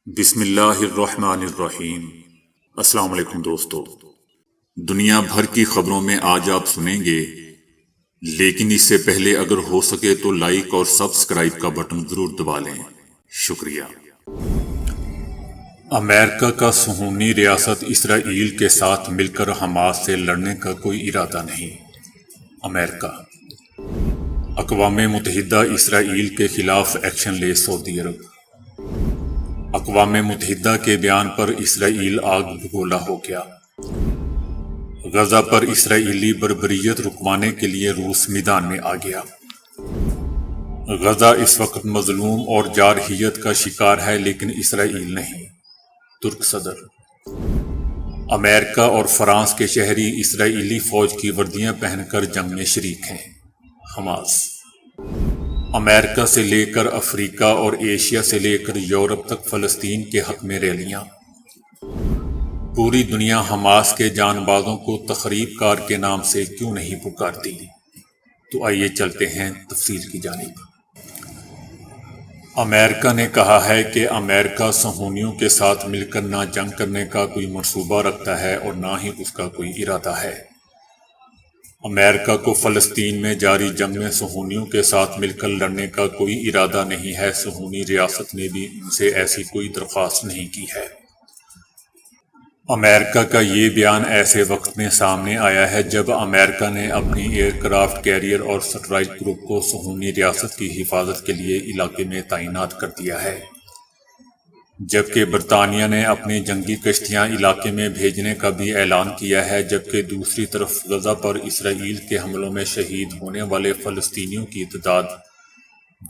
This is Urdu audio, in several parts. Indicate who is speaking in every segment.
Speaker 1: بسم اللہ الرحمن الرحیم۔ السلام علیکم دوستو، دنیا بھر کی خبروں میں آج آپ سنیں گے، لیکن اس سے پہلے اگر ہو سکے تو لائک اور سبسکرائب کا بٹن ضرور دبا لیں۔ شکریہ۔ امریکہ کا صہیونی ریاست اسرائیل کے ساتھ مل کر حماس سے لڑنے کا کوئی ارادہ نہیں۔ امریکہ۔ اقوام متحدہ اسرائیل کے خلاف ایکشن لے سعودی عرب۔ اقوام متحدہ کے بیان پر اسرائیل آگ بگولا ہو گیا۔ غزہ پر اسرائیلی بربریت رکوانے کے لیے روس میدان میں آ گیا۔ غزہ اس وقت مظلوم اور جارحیت کا شکار ہے لیکن اسرائیل نہیں۔ ترک صدر۔ امریکہ اور فرانس کے شہری اسرائیلی فوج کی وردیاں پہن کر جنگ میں شریک ہیں۔ حماس۔ امریکہ سے لے کر افریقہ اور ایشیا سے لے کر یورپ تک فلسطین کے حق میں ریلیاں۔ پوری دنیا حماس کے جان بازوں کو تخریب کار کے نام سے کیوں نہیں پکارتی؟ تو آئیے چلتے ہیں تفصیل کی جانب۔ امریکہ نے کہا ہے کہ امریکہ صہیونیوں کے ساتھ مل کر نہ جنگ کرنے کا کوئی منصوبہ رکھتا ہے اور نہ ہی اس کا کوئی ارادہ ہے۔ امریکہ کو فلسطین میں جاری جنگ میں صہیونیوں کے ساتھ مل کر لڑنے کا کوئی ارادہ نہیں ہے۔ صہیونی ریاست نے بھی ان سے ایسی کوئی درخواست نہیں کی ہے۔ امریکہ کا یہ بیان ایسے وقت میں سامنے آیا ہے جب امریکہ نے اپنی ایئر کرافٹ کیریئر اور سٹرائک گروپ کو صہیونی ریاست کی حفاظت کے لیے علاقے میں تعینات کر دیا ہے، جبکہ برطانیہ نے اپنی جنگی کشتیاں علاقے میں بھیجنے کا بھی اعلان کیا ہے، جبکہ دوسری طرف غزہ پر اسرائیل کے حملوں میں شہید ہونے والے فلسطینیوں کی تعداد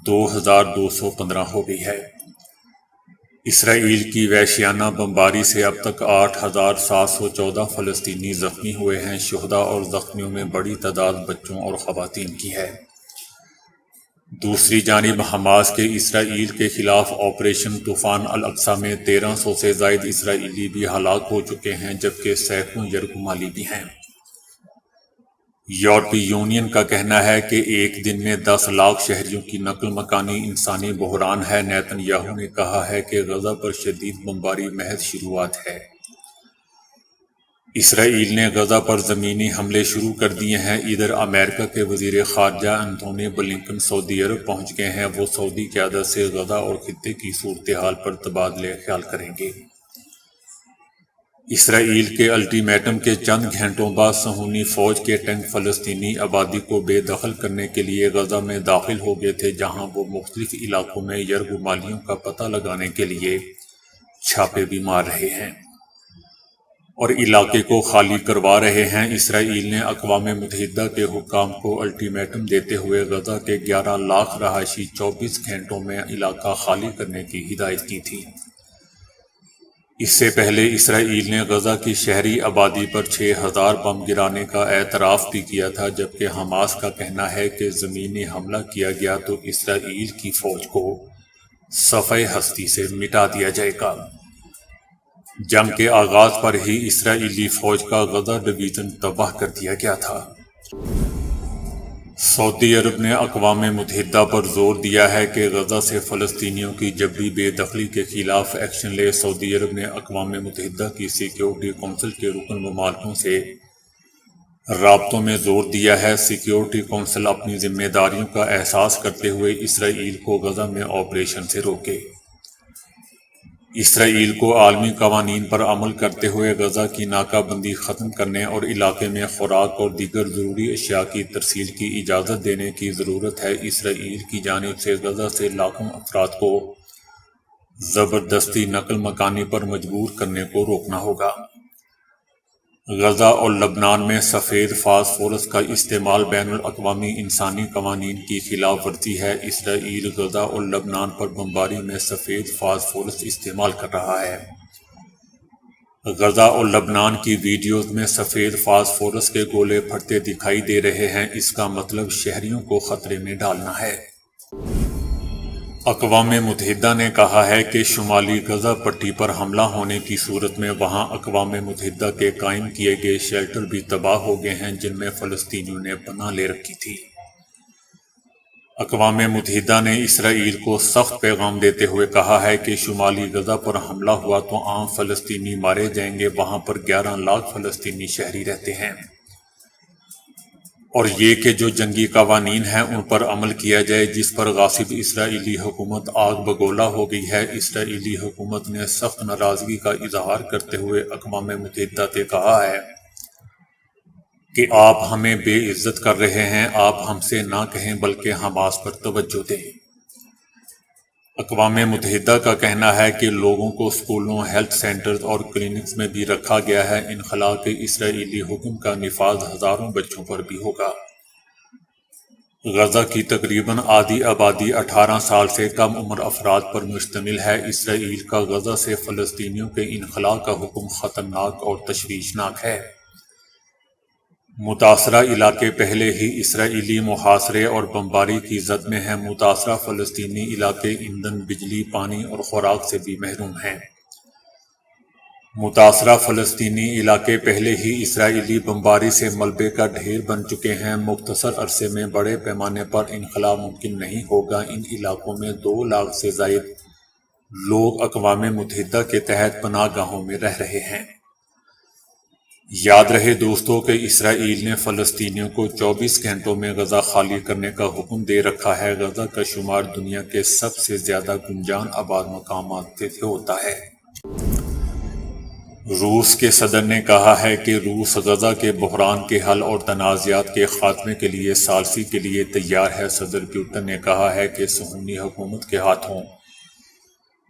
Speaker 1: 2215 ہو گئی ہے۔ اسرائیل کی وحشیانہ بمباری سے اب تک 8714 فلسطینی زخمی ہوئے ہیں۔ شہداء اور زخمیوں میں بڑی تعداد بچوں اور خواتین کی ہے۔ دوسری جانب حماس کے اسرائیل کے خلاف آپریشن طوفان الاقصی میں 1300 سے زائد اسرائیلی بھی ہلاک ہو چکے ہیں، جبکہ سینکڑوں یرغمالی بھی ہیں۔ یورپی یونین کا کہنا ہے کہ ایک دن میں 10 لاکھ شہریوں کی نقل مکانی انسانی بحران ہے۔ نیتن یاہو نے کہا ہے کہ غزہ پر شدید بمباری محض شروعات ہے۔ اسرائیل نے غزہ پر زمینی حملے شروع کر دیے ہیں۔ ادھر امریکہ کے وزیر خارجہ انتونی بلنکن سعودی عرب پہنچ گئے ہیں۔ وہ سعودی قیادت سے غزہ اور خطے کی صورتحال پر تبادلہ خیال کریں گے۔ اسرائیل کے الٹی میٹم کے چند گھنٹوں بعد صہیونی فوج کے ٹینک فلسطینی آبادی کو بے دخل کرنے کے لیے غزہ میں داخل ہو گئے تھے، جہاں وہ مختلف علاقوں میں یرغمالیوں کا پتہ لگانے کے لیے چھاپے بھی مار رہے ہیں اور علاقے کو خالی کروا رہے ہیں۔ اسرائیل نے اقوام متحدہ کے حکام کو الٹی میٹم دیتے ہوئے غزہ کے 11 لاکھ رہائشی 24 گھنٹوں میں علاقہ خالی کرنے کی ہدایت کی تھی۔ اس سے پہلے اسرائیل نے غزہ کی شہری آبادی پر 6000 بم گرانے کا اعتراف بھی کیا تھا، جبکہ حماس کا کہنا ہے کہ زمینی حملہ کیا گیا تو اسرائیل کی فوج کو صفحہ ہستی سے مٹا دیا جائے گا۔ جنگ کے آغاز پر ہی اسرائیلی فوج کا غزہ ڈویژن تباہ کر دیا گیا تھا۔ سعودی عرب نے اقوام متحدہ پر زور دیا ہے کہ غزہ سے فلسطینیوں کی جبری بے دخلی کے خلاف ایکشن لے۔ سعودی عرب نے اقوام متحدہ کی سیکیورٹی کونسل کے رکن ممالکوں سے رابطوں میں زور دیا ہے۔ سیکیورٹی کونسل اپنی ذمہ داریوں کا احساس کرتے ہوئے اسرائیل کو غزہ میں آپریشن سے روکے۔ اسرائیل کو عالمی قوانین پر عمل کرتے ہوئے غزہ کی ناکہ بندی ختم کرنے اور علاقے میں خوراک اور دیگر ضروری اشیاء کی ترسیل کی اجازت دینے کی ضرورت ہے۔ اسرائیل کی جانب سے غزہ سے لاکھوں افراد کو زبردستی نقل مکانی پر مجبور کرنے کو روکنا ہوگا۔ غزہ اور لبنان میں سفید فاسفورس کا استعمال بین الاقوامی انسانی قوانین کی خلاف ورزی ہے۔ اسرائیل غزہ اور لبنان پر بمباری میں سفید فاسفورس استعمال کر رہا ہے۔ غزہ اور لبنان کی ویڈیوز میں سفید فاسفورس کے گولے پھٹتے دکھائی دے رہے ہیں۔ اس کا مطلب شہریوں کو خطرے میں ڈالنا ہے۔ اقوام متحدہ نے کہا ہے کہ شمالی غزہ پٹی پر حملہ ہونے کی صورت میں وہاں اقوام متحدہ کے قائم کیے گئے شیلٹر بھی تباہ ہو گئے ہیں، جن میں فلسطینیوں نے پناہ لے رکھی تھی۔ اقوام متحدہ نے اسرائیل کو سخت پیغام دیتے ہوئے کہا ہے کہ شمالی غزہ پر حملہ ہوا تو عام فلسطینی مارے جائیں گے، وہاں پر 11 لاکھ فلسطینی شہری رہتے ہیں، اور یہ کہ جو جنگی قوانین ہیں ان پر عمل کیا جائے، جس پر غاصب اسرائیلی حکومت آگ بگولا ہو گئی ہے۔ اسرائیلی حکومت نے سخت ناراضگی کا اظہار کرتے ہوئے اقوام متحدہ سے کہا ہے کہ آپ ہمیں بے عزت کر رہے ہیں، آپ ہم سے نہ کہیں بلکہ حماس پر توجہ دیں۔ اقوام متحدہ کا کہنا ہے کہ لوگوں کو اسکولوں، ہیلتھ سینٹرز اور کلینکس میں بھی رکھا گیا ہے۔ انخلا کے اسرائیلی حکم کا نفاذ ہزاروں بچوں پر بھی ہوگا۔ غزہ کی تقریباً آدھی آبادی 18 سال سے کم عمر افراد پر مشتمل ہے۔ اسرائیل کا غزہ سے فلسطینیوں کے انخلا کا حکم خطرناک اور تشویشناک ہے۔ متاثرہ علاقے پہلے ہی اسرائیلی محاصرے اور بمباری کی زد میں ہیں۔ متاثرہ فلسطینی علاقے ایندھن، بجلی، پانی اور خوراک سے بھی محروم ہیں۔ متاثرہ فلسطینی علاقے پہلے ہی اسرائیلی بمباری سے ملبے کا ڈھیر بن چکے ہیں۔ مختصر عرصے میں بڑے پیمانے پر انخلا ممکن نہیں ہوگا۔ ان علاقوں میں 2 لاکھ سے زائد لوگ اقوام متحدہ کے تحت پناہ گاہوں میں رہ رہے ہیں۔ یاد رہے دوستو کہ اسرائیل نے فلسطینیوں کو 24 گھنٹوں میں غزہ خالی کرنے کا حکم دے رکھا ہے۔ غزہ کا شمار دنیا کے سب سے زیادہ گنجان آباد مقامات سے ہوتا ہے۔ روس کے صدر نے کہا ہے کہ روس غزہ کے بحران کے حل اور تنازعات کے خاتمے کے لیے ثالثی کے لیے تیار ہے۔ صدر پوتن نے کہا ہے کہ صہیونی حکومت کے ہاتھوں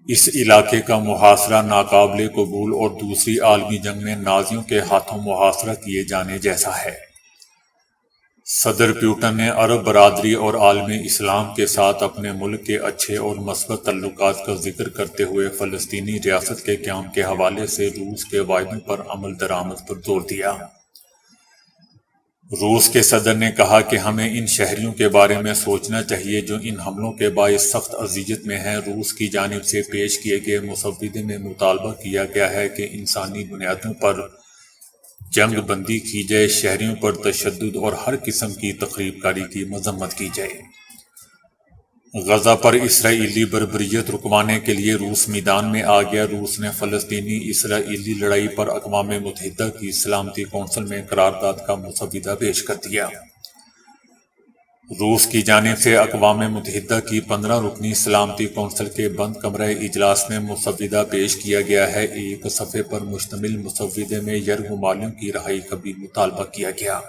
Speaker 1: اس علاقے کا محاصرہ ناقابل قبول اور دوسری عالمی جنگ میں نازیوں کے ہاتھوں محاصرہ کیے جانے جیسا ہے۔ صدر پوتن نے عرب برادری اور عالم اسلام کے ساتھ اپنے ملک کے اچھے اور مثبت تعلقات کا ذکر کرتے ہوئے فلسطینی ریاست کے قیام کے حوالے سے روس کے وعدوں پر عمل درآمد پر زور دیا۔ روس کے صدر نے کہا کہ ہمیں ان شہریوں کے بارے میں سوچنا چاہیے جو ان حملوں کے باعث سخت اذیت میں ہیں۔ روس کی جانب سے پیش کیے گئے مسودے میں مطالبہ کیا گیا ہے کہ انسانی بنیادوں پر جنگ بندی کی جائے، شہریوں پر تشدد اور ہر قسم کی تخریب کاری کی مذمت کی جائے۔ غزہ پر اسرائیلی بربریت رکوانے کے لیے روس میدان میں آ گیا۔ روس نے فلسطینی اسرائیلی لڑائی پر اقوام متحدہ کی سلامتی کونسل میں قرارداد کا مسودہ پیش کر دیا۔ روس کی جانب سے اقوام متحدہ کی 15 رکنی سلامتی کونسل کے بند کمرہ اجلاس میں مسودہ پیش کیا گیا ہے۔ ایک صفحے پر مشتمل مسودے میں یرغمالیوں کی رہائی کا بھی مطالبہ کیا گیا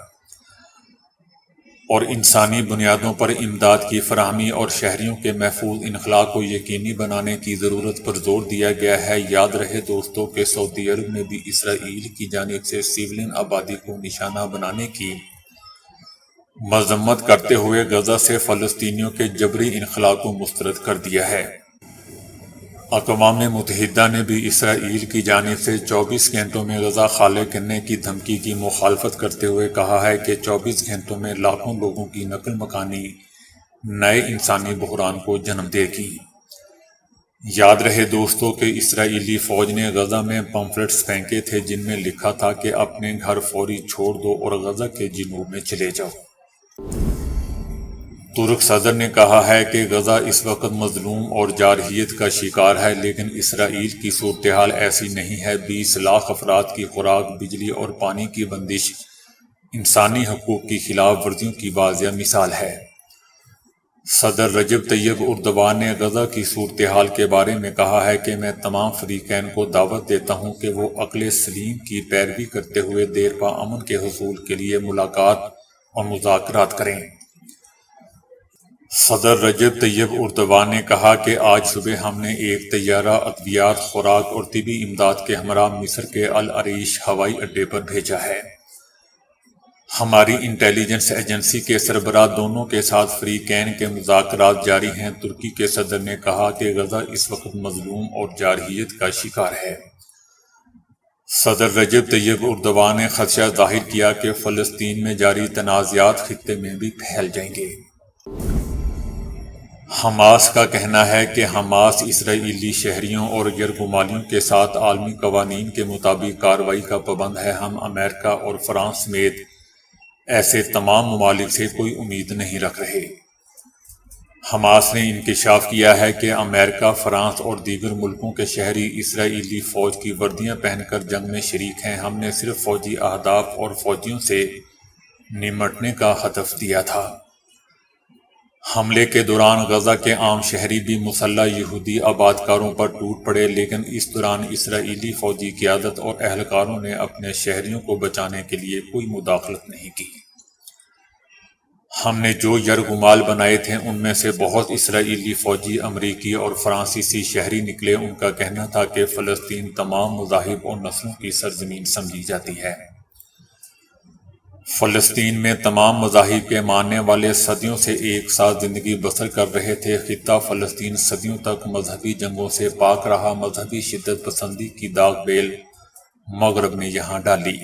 Speaker 1: اور انسانی بنیادوں پر امداد کی فراہمی اور شہریوں کے محفوظ انخلا کو یقینی بنانے کی ضرورت پر زور دیا گیا ہے۔ یاد رہے دوستو کہ سعودی عرب نے بھی اسرائیل کی جانب سے سویلین آبادی کو نشانہ بنانے کی مذمت کرتے ہوئے غزہ سے فلسطینیوں کے جبری انخلا کو مسترد کر دیا ہے۔ اقوام متحدہ نے بھی اسرائیل کی جانب سے 24 گھنٹوں میں غزہ خالی کرنے کی دھمکی کی مخالفت کرتے ہوئے کہا ہے کہ 24 گھنٹوں میں لاکھوں لوگوں کی نقل مکانی نئے انسانی بحران کو جنم دے گی۔ یاد رہے دوستو کہ اسرائیلی فوج نے غزہ میں پمفلٹس پھینکے تھے جن میں لکھا تھا کہ اپنے گھر فوری چھوڑ دو اور غزہ کے جنوب میں چلے جاؤ۔ ترک صدر نے کہا ہے کہ غزہ اس وقت مظلوم اور جارحیت کا شکار ہے، لیکن اسرائیل کی صورتحال ایسی نہیں ہے۔ 20 لاکھ افراد کی خوراک، بجلی اور پانی کی بندش انسانی حقوق کی خلاف ورزیوں کی واضح مثال ہے۔ صدر رجب طیب اردوان نے غزہ کی صورتحال کے بارے میں کہا ہے کہ میں تمام فریقین کو دعوت دیتا ہوں کہ وہ عقل سلیم کی پیروی کرتے ہوئے دیرپا امن کے حصول کے لیے ملاقات اور مذاکرات کریں۔ صدر رجب طیب اردوان نے کہا کہ آج صبح ہم نے ایک طیارہ ادویات، خوراک اور طبی امداد کے ہمراہ مصر کے العریش ہوائی اڈے پر بھیجا ہے۔ ہماری انٹیلیجنس ایجنسی کے سربراہ دونوں کے ساتھ فریقین کے مذاکرات جاری ہیں۔ ترکی کے صدر نے کہا کہ غزہ اس وقت مظلوم اور جارحیت کا شکار ہے۔ صدر رجب طیب اردوان نے خدشہ ظاہر کیا کہ فلسطین میں جاری تنازعات خطے میں بھی پھیل جائیں گے۔ حماس کا کہنا ہے کہ حماس اسرائیلی شہریوں اور یرغمالیوں کے ساتھ عالمی قوانین کے مطابق کارروائی کا پابند ہے۔ ہم امریکہ اور فرانس سمیت ایسے تمام ممالک سے کوئی امید نہیں رکھ رہے۔ حماس نے انکشاف کیا ہے کہ امریکہ، فرانس اور دیگر ملکوں کے شہری اسرائیلی فوج کی وردیاں پہن کر جنگ میں شریک ہیں۔ ہم نے صرف فوجی اہداف اور فوجیوں سے نمٹنے کا ہدف دیا تھا۔ حملے کے دوران غزہ کے عام شہری بھی مسلح یہودی آبادکاروں پر ٹوٹ پڑے، لیکن اس دوران اسرائیلی فوجی قیادت اور اہلکاروں نے اپنے شہریوں کو بچانے کے لیے کوئی مداخلت نہیں کی۔ ہم نے جو یرغمال بنائے تھے ان میں سے بہت اسرائیلی فوجی امریکی اور فرانسیسی شہری نکلے۔ ان کا کہنا تھا کہ فلسطین تمام مذاہب اور نسلوں کی سرزمین سمجھی جاتی ہے۔ فلسطین میں تمام مذاہب کے ماننے والے صدیوں سے ایک ساتھ زندگی بسر کر رہے تھے۔ خطہ فلسطین صدیوں تک مذہبی جنگوں سے پاک رہا۔ مذہبی شدت پسندی کی داغ بیل مغرب نے یہاں ڈالی۔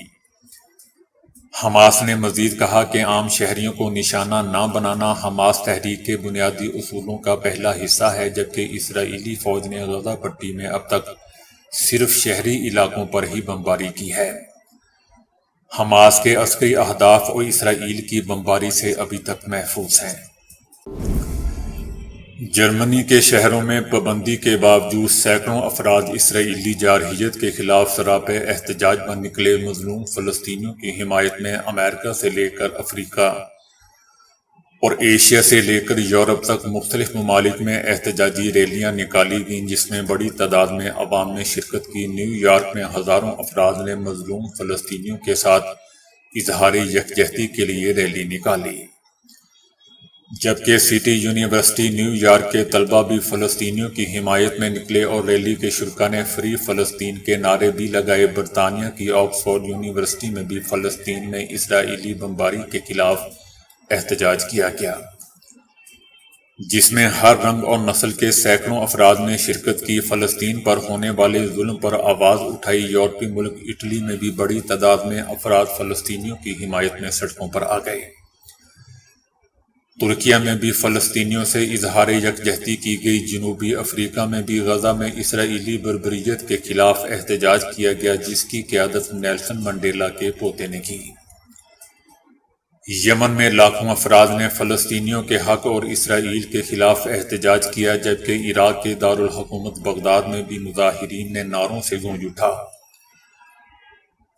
Speaker 1: حماس نے مزید کہا کہ عام شہریوں کو نشانہ نہ بنانا حماس تحریک کے بنیادی اصولوں کا پہلا حصہ ہے، جبکہ اسرائیلی فوج نے غزہ پٹی میں اب تک صرف شہری علاقوں پر ہی بمباری کی ہے۔ حماس کے عسکری اہداف اور اسرائیل کی بمباری سے ابھی تک محفوظ ہیں۔ جرمنی کے شہروں میں پابندی کے باوجود سینکڑوں افراد اسرائیلی جارحیت کے خلاف سراپے احتجاج پر نکلے۔ مظلوم فلسطینیوں کی حمایت میں امریکہ سے لے کر افریقہ اور ایشیا سے لے کر یورپ تک مختلف ممالک میں احتجاجی ریلیاں نکالی گئیں، جس میں بڑی تعداد میں عوام نے شرکت کی۔ نیو یارک میں ہزاروں افراد نے مظلوم فلسطینیوں کے ساتھ اظہار یکجہتی کے لیے ریلی نکالی، جبکہ سٹی یونیورسٹی نیو یارک کے طلبہ بھی فلسطینیوں کی حمایت میں نکلے اور ریلی کے شرکاء نے فری فلسطین کے نعرے بھی لگائے۔ برطانیہ کی آکسفورڈ یونیورسٹی میں بھی فلسطین میں اسرائیلی بمباری کے خلاف احتجاج کیا گیا، جس میں ہر رنگ اور نسل کے سینکڑوں افراد نے شرکت کی۔ فلسطین پر ہونے والے ظلم پر آواز اٹھائی۔ یورپی ملک اٹلی میں بھی بڑی تعداد میں افراد فلسطینیوں کی حمایت میں سڑکوں پر آ گئے۔ ترکیہ میں بھی فلسطینیوں سے اظہار یکجہتی کی گئی۔ جنوبی افریقہ میں بھی غزہ میں اسرائیلی بربریت کے خلاف احتجاج کیا گیا، جس کی قیادت نیلسن منڈیلا کے پوتے نے کی۔ یمن میں لاکھوں افراد نے فلسطینیوں کے حق اور اسرائیل کے خلاف احتجاج کیا، جبکہ عراق کے دارالحکومت بغداد میں بھی مظاہرین نے نعروں سے گونج اٹھا۔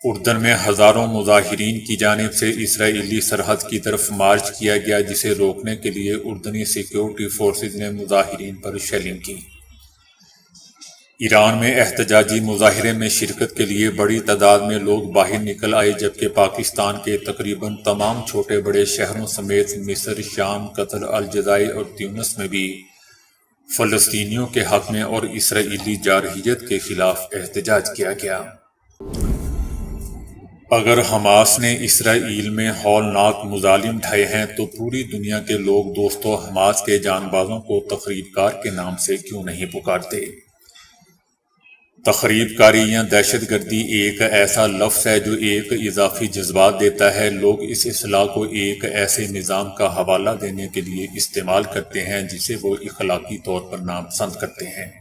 Speaker 1: اردن میں ہزاروں مظاہرین کی جانب سے اسرائیلی سرحد کی طرف مارچ کیا گیا، جسے روکنے کے لیے اردنی سیکیورٹی فورسز نے مظاہرین پر شیلنگ کی۔ ایران میں احتجاجی مظاہرے میں شرکت کے لیے بڑی تعداد میں لوگ باہر نکل آئے، جبکہ پاکستان کے تقریباً تمام چھوٹے بڑے شہروں سمیت مصر، شام، قطر، الجزائر اور تیونس میں بھی فلسطینیوں کے حق میں اور اسرائیلی جارحیت کے خلاف احتجاج کیا گیا۔ اگر حماس نے اسرائیل میں ہولناک مظالم ڈھائے ہیں تو پوری دنیا کے لوگ دوستو حماس کے جان بازوں کو تخریب کار کے نام سے کیوں نہیں پکارتے؟ تخریب کاری یا دہشت گردی ایک ایسا لفظ ہے جو ایک اضافی جذبات دیتا ہے۔ لوگ اس اصطلاح کو ایک ایسے نظام کا حوالہ دینے کے لیے استعمال کرتے ہیں جسے وہ اخلاقی طور پر ناپسند کرتے ہیں۔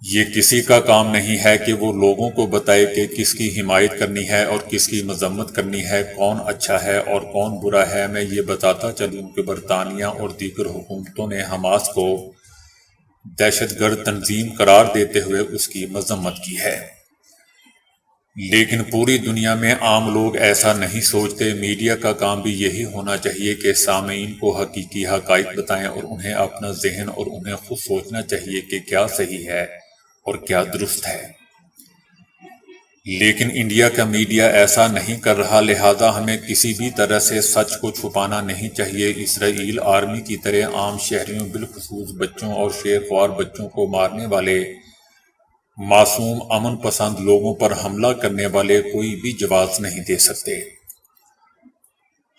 Speaker 1: یہ کسی کا کام نہیں ہے کہ وہ لوگوں کو بتائے کہ کس کی حمایت کرنی ہے اور کس کی مذمت کرنی ہے، کون اچھا ہے اور کون برا ہے۔ میں یہ بتاتا چلوں کہ برطانیہ اور دیگر حکومتوں نے حماس کو دہشت گرد تنظیم قرار دیتے ہوئے اس کی مذمت کی ہے، لیکن پوری دنیا میں عام لوگ ایسا نہیں سوچتے۔ میڈیا کا کام بھی یہی ہونا چاہیے کہ سامعین کو حقیقی حقائق بتائیں اور انہیں اپنا ذہن اور انہیں خود سوچنا چاہیے کہ کیا صحیح ہے اور کیا درست ہے۔ لیکن انڈیا کا میڈیا ایسا نہیں کر رہا، لہذا ہمیں کسی بھی طرح سے سچ کو چھپانا نہیں چاہیے۔ اسرائیل آرمی کی طرح عام شہریوں بالخصوص بچوں اور شیر خوار بچوں کو مارنے والے معصوم امن پسند لوگوں پر حملہ کرنے والے کوئی بھی جواز نہیں دے سکتے۔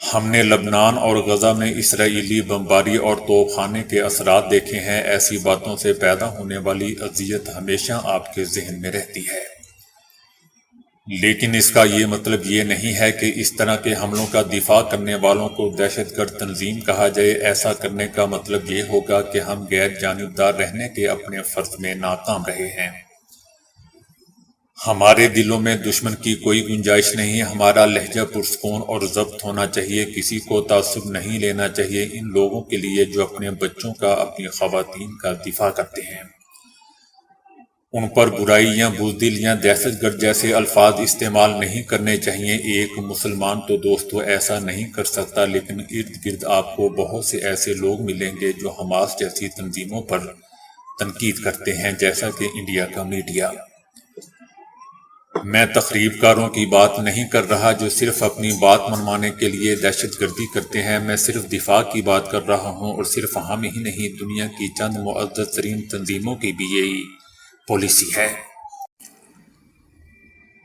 Speaker 1: ہم نے لبنان اور غزہ میں اسرائیلی بمباری اور توپ خانے کے اثرات دیکھے ہیں۔ ایسی باتوں سے پیدا ہونے والی اذیت ہمیشہ آپ کے ذہن میں رہتی ہے، لیکن اس کا یہ مطلب یہ نہیں ہے کہ اس طرح کے حملوں کا دفاع کرنے والوں کو دہشت گرد تنظیم کہا جائے۔ ایسا کرنے کا مطلب یہ ہوگا کہ ہم غیر جانبدار رہنے کے اپنے فرض میں ناکام رہے ہیں۔ ہمارے دلوں میں دشمن کی کوئی گنجائش نہیں، ہمارا لہجہ پرسکون اور ضبط ہونا چاہیے، کسی کو تعصب نہیں لینا چاہیے ان لوگوں کے لیے جو اپنے بچوں کا، اپنی خواتین کا دفاع کرتے ہیں۔ ان پر برائی یا بزدل یا دہشت گرد جیسے الفاظ استعمال نہیں کرنے چاہیے۔ ایک مسلمان تو دوستو ایسا نہیں کر سکتا، لیکن ارد گرد آپ کو بہت سے ایسے لوگ ملیں گے جو حماس جیسی تنظیموں پر تنقید کرتے ہیں، جیسا کہ انڈیا کا میڈیا۔ میں تخریب کاروں کی بات نہیں کر رہا جو صرف اپنی بات منوانے کے لیے دہشت گردی کرتے ہیں، میں صرف دفاع کی بات کر رہا ہوں، اور صرف ہم ہی نہیں، دنیا کی چند معزز ترین تنظیموں کی بھی یہی پالیسی ہے۔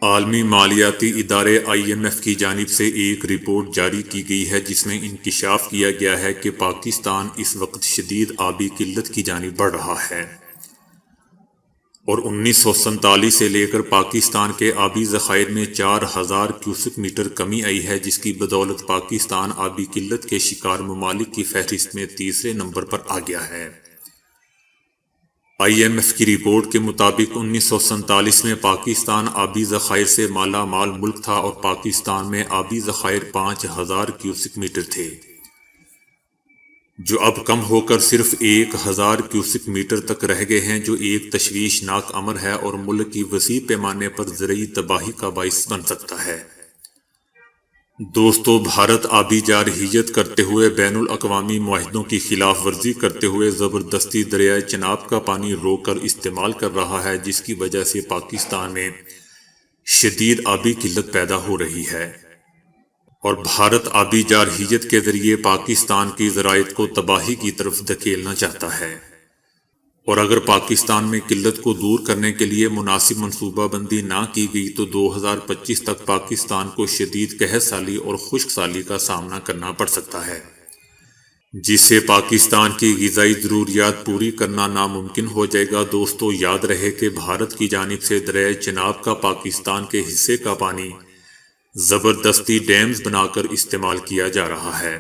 Speaker 1: عالمی مالیاتی ادارے IMF کی جانب سے ایک رپورٹ جاری کی گئی ہے جس میں انکشاف کیا گیا ہے کہ پاکستان اس وقت شدید آبی قلت کی جانب بڑھ رہا ہے، اور 1947 سے لے کر پاکستان کے آبی ذخائر میں 4000 کیوسک میٹر کمی آئی ہے، جس کی بدولت پاکستان آبی قلت کے شکار ممالک کی فہرست میں تیسرے نمبر پر آ گیا ہے۔ IMF کی رپورٹ کے مطابق 1947 میں پاکستان آبی ذخائر سے مالا مال ملک تھا، اور پاکستان میں آبی ذخائر 5000 کیوسک میٹر تھے، جو اب کم ہو کر صرف 1000 کیوسک میٹر تک رہ گئے ہیں، جو ایک تشویشناک امر ہے اور ملک کی وسیع پیمانے پر زرعی تباہی کا باعث بن سکتا ہے۔ دوستو، بھارت آبی جارحیت کرتے ہوئے، بین الاقوامی معاہدوں کی خلاف ورزی کرتے ہوئے زبردستی دریائے چناب کا پانی روک کر استعمال کر رہا ہے، جس کی وجہ سے پاکستان میں شدید آبی قلت پیدا ہو رہی ہے، اور بھارت آبی جارحیت کے ذریعے پاکستان کی زراعت کو تباہی کی طرف دھکیلنا چاہتا ہے، اور اگر پاکستان میں قلت کو دور کرنے کے لیے مناسب منصوبہ بندی نہ کی گئی تو 2025 تک پاکستان کو شدید قحط سالی اور خشک سالی کا سامنا کرنا پڑ سکتا ہے، جس سے پاکستان کی غذائی ضروریات پوری کرنا ناممکن ہو جائے گا۔ دوستو، یاد رہے کہ بھارت کی جانب سے دریائے چناب کا پاکستان کے حصے کا پانی زبردستی ڈیمز بنا کر استعمال کیا جا رہا ہے،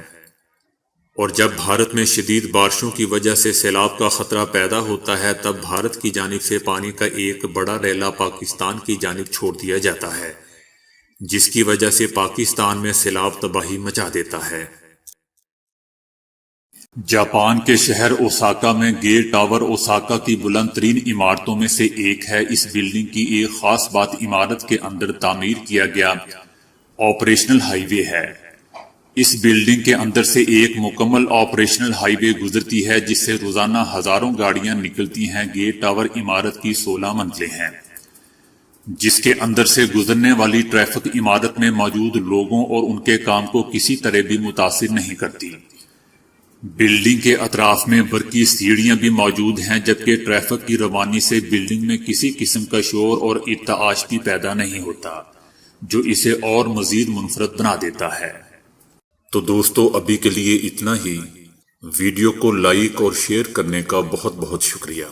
Speaker 1: اور جب بھارت میں شدید بارشوں کی وجہ سے سیلاب کا خطرہ پیدا ہوتا ہے، تب بھارت کی جانب سے پانی کا ایک بڑا ریلا پاکستان کی جانب چھوڑ دیا جاتا ہے، جس کی وجہ سے پاکستان میں سیلاب تباہی مچا دیتا ہے۔ جاپان کے شہر اوساکا میں گیٹ ٹاور اوساکا کی بلند ترین عمارتوں میں سے ایک ہے۔ اس بلڈنگ کی ایک خاص بات عمارت کے اندر تعمیر کیا گیا آپریشنل ہائی وے ہے۔ اس بلڈنگ کے اندر سے ایک مکمل آپریشنل ہائی وے گزرتی ہے، جس سے روزانہ ہزاروں گاڑیاں نکلتی ہیں۔ گیٹ ٹاور عمارت کی 16 منزلیں ہیں، جس کے اندر سے گزرنے والی ٹریفک عمارت میں موجود لوگوں اور ان کے کام کو کسی طرح بھی متاثر نہیں کرتی۔ بلڈنگ کے اطراف میں برقی سیڑھیاں بھی موجود ہیں، جبکہ ٹریفک کی روانی سے بلڈنگ میں کسی قسم کا شور اور ارتعاش بھی پیدا نہیں ہوتا، جو اسے اور مزید منفرد بنا دیتا ہے۔ تو دوستو، ابھی کے لیے اتنا ہی۔ ویڈیو کو لائک اور شیئر کرنے کا بہت بہت شکریہ۔